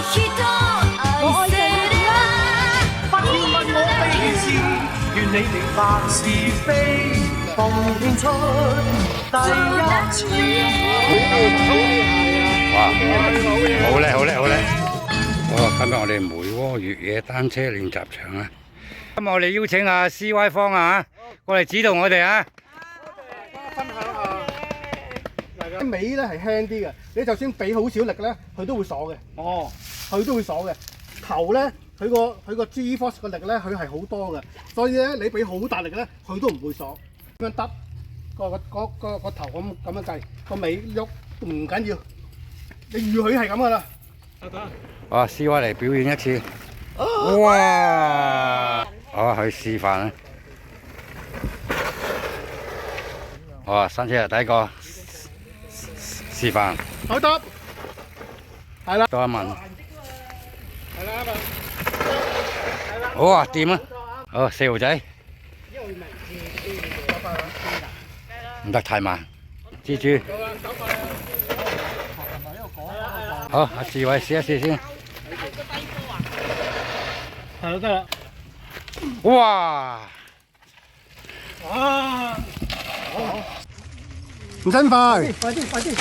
我愛你啦！不要問我悲事，願你明白是非，奉獻出第一次。哇！好叻，好叻，好叻！哦，今日我哋梅窩越野單車練習場啊！今日我哋邀請阿 CY 方啊，過嚟指導我哋啊！分享下，嗱，尾咧係輕啲嘅，你就算俾好少力咧，佢都會鎖嘅。哦，佢都會鎖嘅。頭咧，佢個 G-force 個力咧，佢係好多嘅，所以咧你俾好大力咧，佢都唔會鎖。咁樣得個頭咁樣計，個尾喐唔緊要，你預佢係咁噶啦。哇！CY 嚟表演一次，哇！好，去示範啊！哇！新車第一個示範，好得，係啦，多一問，係啦，哇！掂啊！好，四號仔，唔得太慢，蜘蛛。好，阿志偉試一試先。係啦，得啦。哇！哇！唔辛苦，快啲！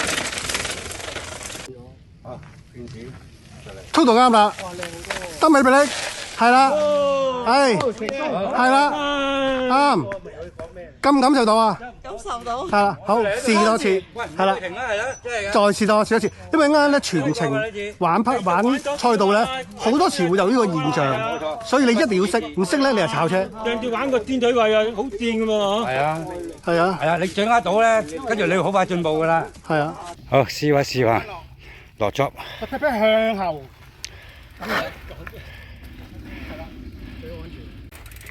好，圈子速度啱啦，得尾俾你，係啦，係啦，啱。感唔感受到啊？感受到。係啦，好，試多次，係啦，停啦，係啦，真係㗎。再試多一次，因為啱咧全程玩賽道咧，好多時會有呢個現象，所以你一定要識，唔識咧你就炒車。人哋玩個天水圍啊，好掂㗎嘛係啊，係啊，係啊，你掌握到咧，跟住你會好快進步㗎啦。係啊。好，試下示範，落咗。個 pat pat 向後，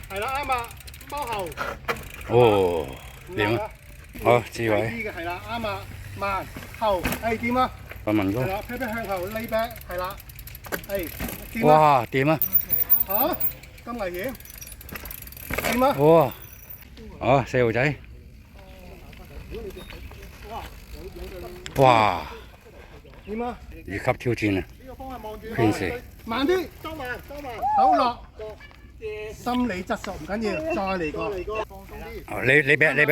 係啦，啱啊，包後。哦，掂啊！好，志偉，嘅係啦，啱啊，慢後，掂啊，個文哥係，啦 ，pat pat 向後，lay back 係啦，掂啊，哇，掂啊！嚇咁危險，掂啊，哇，好，四號仔，哇，掂啊，越級挑戰啊！呢個方向望住，圈時慢啲，收慢，好落，心理質素唔緊要，再嚟過，放鬆啲，哦你俾，慢啲，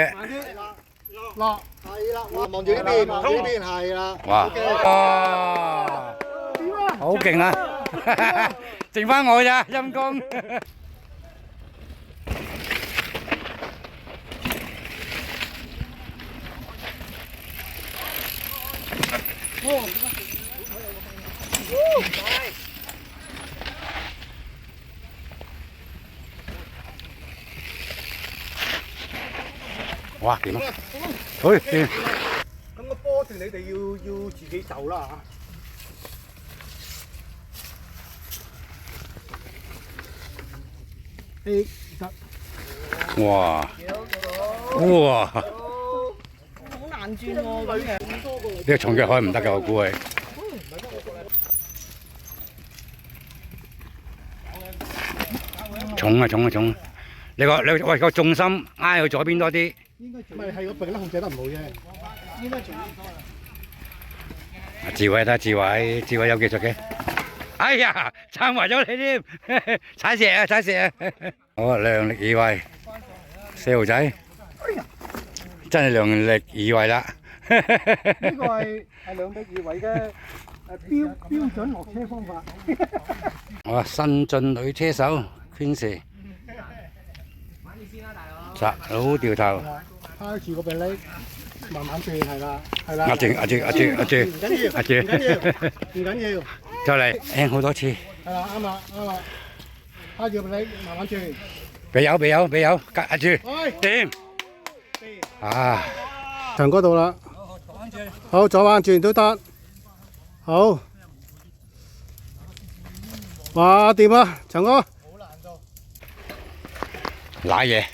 落，係啦，望住呢邊，望住呢邊，係啦，哇，哇，好勁啊！剩翻我咋，陰公。哇，掂啊！好掂。咁個波段你哋要自己走啦嚇。得。哇！哇！好難轉喎，咁樣。呢個重腳可以唔得㗎，我估係。重啊！你喂個重心挨去左邊多啲。應該咪係個鼻咧控制得唔好啫。應該仲智偉得智偉有技術嘅。哎呀，撐埋咗你添，踩石啊！好，量力而為，四號仔，真係量力而為啦。呢個係量力而為嘅標準落車方法。哇，新晉女車手圈時，扎佬掉頭，開住個鼻拎，慢慢轉係啦，壓住，唔緊要，再嚟輕好多次，係啦，啱啦，開住個鼻拎，慢慢轉，俾油，壓住，掂，啊，長嗰度啦，好，左彎轉都得，好，哇，掂啊，長哥，賴嘢，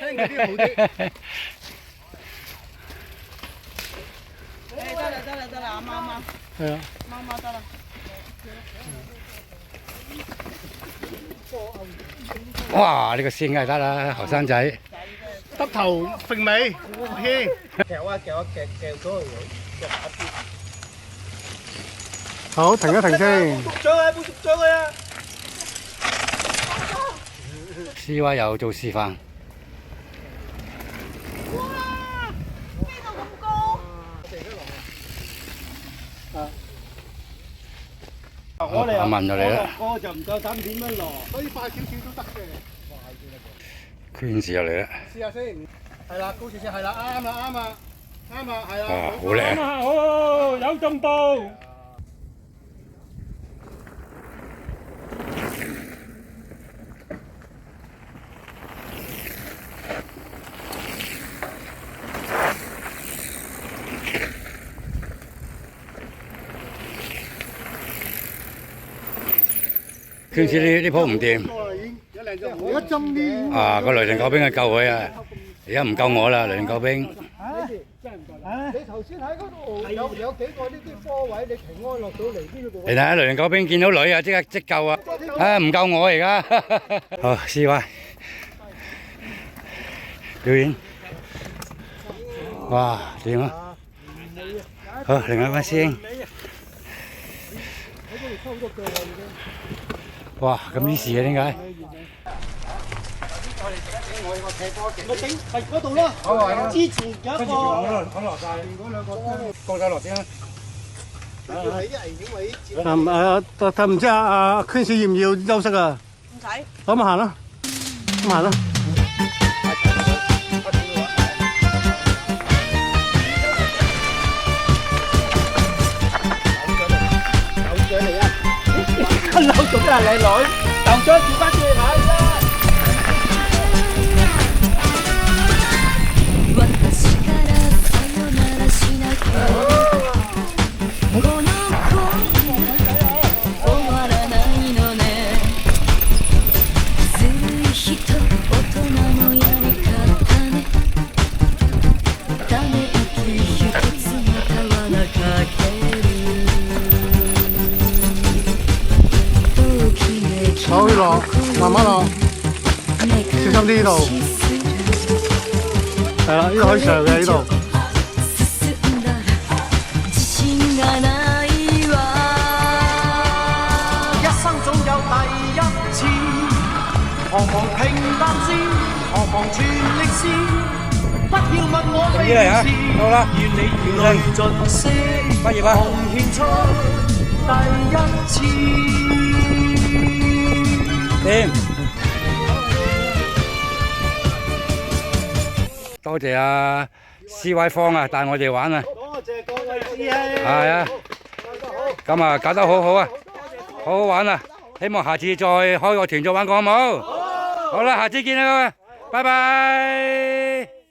聽嗰啲好啲。得啦，啱。係啊，得啦。哇！呢個線梗係得啦，後生仔。耷頭揈尾，牽。夾咗佢，夾下啲。好，停一停先。CY 又做示範。阿文就嚟啦，我就唔夠膽點樣落，所以快少少都得嘅。圈士又嚟啦，試下先，係啦，高少少，係啦，啱啦，啱啦，啱啦，係啦。哇，好叻！哦，有進步。圈士呢鋪唔掂。而家針啲。啊，個雷霆救兵去救佢啊！而家唔救我啦，雷霆救兵。你頭先喺嗰度有幾個呢啲科位，你平安落到嚟呢度。你睇下雷霆救兵見到女啊，即刻即救啊！啊，唔救我而家。好，CY表演。哇，掂啊！好，另外一班師兄。哇，咁啲事嘅點解？咪頂係嗰度咯。之前有一個。講落晒，嗰兩個降晒落先啦。唔知阿圈士要唔要休息啊？唔使。咁行啦，咁行啦。跟樓做咩啊，靚女？就將調翻轉嚟睇啦。好落，慢慢落，小心啲呢度。係啦，呢度可以上嘅呢度。一生總有第一次，彷徨平淡時，彷徨全力試，不要問我悲事，願你願淚盡息，奉獻出第一次。掂，多謝阿 CY 方啊，帶我哋玩啊！多謝各位師兄。係啊，咁啊搞得好好啊，好好玩啊！希望下次再開個團再玩過好冇？好啦，下次見啦，拜拜。